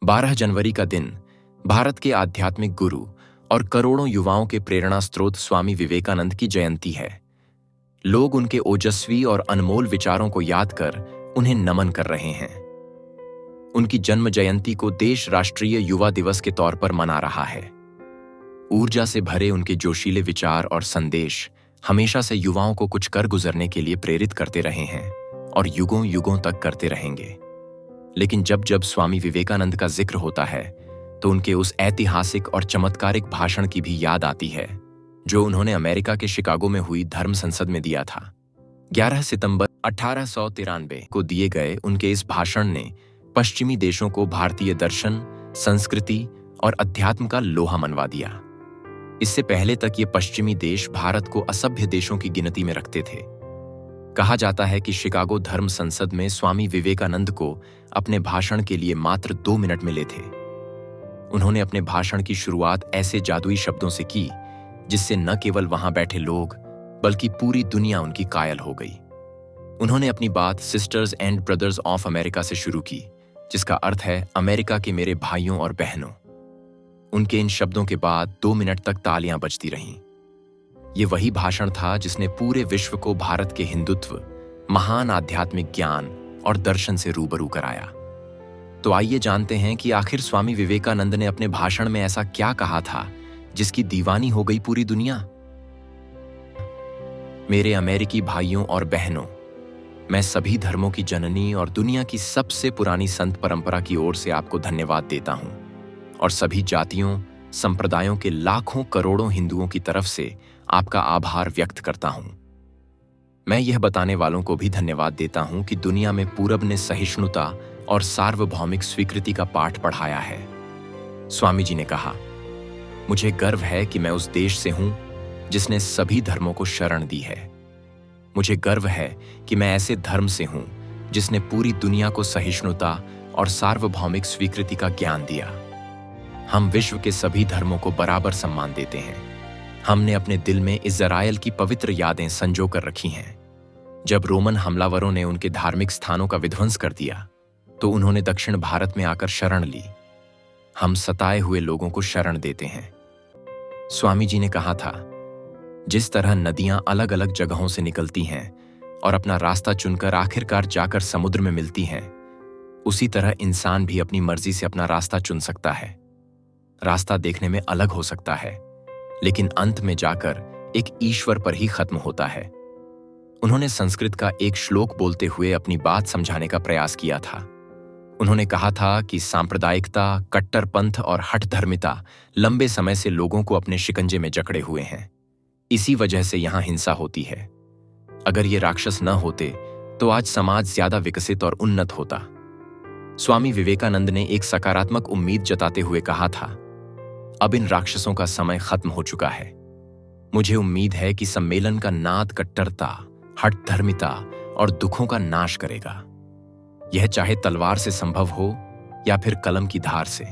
12 जनवरी का दिन भारत के आध्यात्मिक गुरु और करोड़ों युवाओं के प्रेरणा स्रोत स्वामी विवेकानंद की जयंती है। लोग उनके ओजस्वी और अनमोल विचारों को याद कर उन्हें नमन कर रहे हैं। उनकी जन्म जयंती को देश राष्ट्रीय युवा दिवस के तौर पर मना रहा है। ऊर्जा से भरे उनके जोशीले विचार और संदेश हमेशा से युवाओं को कुछ कर गुजरने के लिए प्रेरित करते रहे हैं और युगों युगों तक करते रहेंगे। लेकिन जब जब स्वामी विवेकानंद का जिक्र होता है तो उनके उस ऐतिहासिक और चमत्कारिक भाषण की भी याद आती है जो उन्होंने अमेरिका के शिकागो में हुई धर्म संसद में दिया था। 11 सितंबर 1893 को दिए गए उनके इस भाषण ने पश्चिमी देशों को भारतीय दर्शन, संस्कृति और अध्यात्म का लोहा मनवा दिया। इससे पहले तक ये पश्चिमी देश भारत को असभ्य देशों की गिनती में रखते थे। कहा जाता है कि शिकागो धर्म संसद में स्वामी विवेकानंद को अपने भाषण के लिए मात्र 2 मिनट मिले थे। उन्होंने अपने भाषण की शुरुआत ऐसे जादुई शब्दों से की जिससे न केवल वहां बैठे लोग बल्कि पूरी दुनिया उनकी कायल हो गई। उन्होंने अपनी बात sisters and brothers of America से शुरू की, जिसका अर्थ है अमेरिका के मेरे भाइयों और बहनों। उनके इन शब्दों के बाद 2 मिनट तक तालियां बजती रहीं। ये वही भाषण था जिसने पूरे विश्व को भारत के हिंदुत्व, महान आध्यात्मिक ज्ञान और दर्शन से रूबरू कराया। तो आइए जानते हैं कि आखिर स्वामी विवेकानंद ने अपने भाषण में ऐसा क्या कहा था जिसकी दीवानी हो गई पूरी दुनिया। मेरे अमेरिकी भाइयों और बहनों, मैं सभी धर्मों की जननी और दुनिया की सबसे पुरानी संत परंपरा की ओर से आपको धन्यवाद देता हूं और सभी जातियों, संप्रदायों के लाखों करोड़ों हिंदुओं की तरफ से आपका आभार व्यक्त करता हूं। मैं यह बताने वालों को भी धन्यवाद देता हूं कि दुनिया में पूरब ने सहिष्णुता और सार्वभौमिक स्वीकृति का पाठ पढ़ाया है। स्वामी जी ने कहा, मुझे गर्व है कि मैं उस देश से हूं जिसने सभी धर्मों को शरण दी है। मुझे गर्व है कि मैं ऐसे धर्म से हूं जिसने पूरी दुनिया को सहिष्णुता और सार्वभौमिक स्वीकृति का ज्ञान दिया। हम विश्व के सभी धर्मों को बराबर सम्मान देते हैं। हमने अपने दिल में इज़राइल की पवित्र यादें संजो कर रखी हैं। जब रोमन हमलावरों ने उनके धार्मिक स्थानों का विध्वंस कर दिया तो उन्होंने दक्षिण भारत में आकर शरण ली। हम सताए हुए लोगों को शरण देते हैं। स्वामी जी ने कहा था, जिस तरह नदियां अलग अलग जगहों से निकलती हैं और अपना रास्ता चुनकर आखिरकार जाकर समुद्र में मिलती हैं, उसी तरह इंसान भी अपनी मर्जी से अपना रास्ता चुन सकता है। रास्ता देखने में अलग हो सकता है, लेकिन अंत में जाकर एक ईश्वर पर ही खत्म होता है। उन्होंने संस्कृत का एक श्लोक बोलते हुए अपनी बात समझाने का प्रयास किया था। उन्होंने कहा था कि सांप्रदायिकता, कट्टरपंथ और हठधर्मिता लंबे समय से लोगों को अपने शिकंजे में जकड़े हुए हैं। इसी वजह से यहां हिंसा होती है। अगर ये राक्षस न होते तो आज समाज ज्यादा विकसित और उन्नत होता। स्वामी विवेकानंद ने एक सकारात्मक उम्मीद जताते हुए कहा था, अब इन राक्षसों का समय खत्म हो चुका है। मुझे उम्मीद है कि सम्मेलन का नाद कट्टरता, हठधर्मिता और दुखों का नाश करेगा। यह चाहे तलवार से संभव हो या फिर कलम की धार से।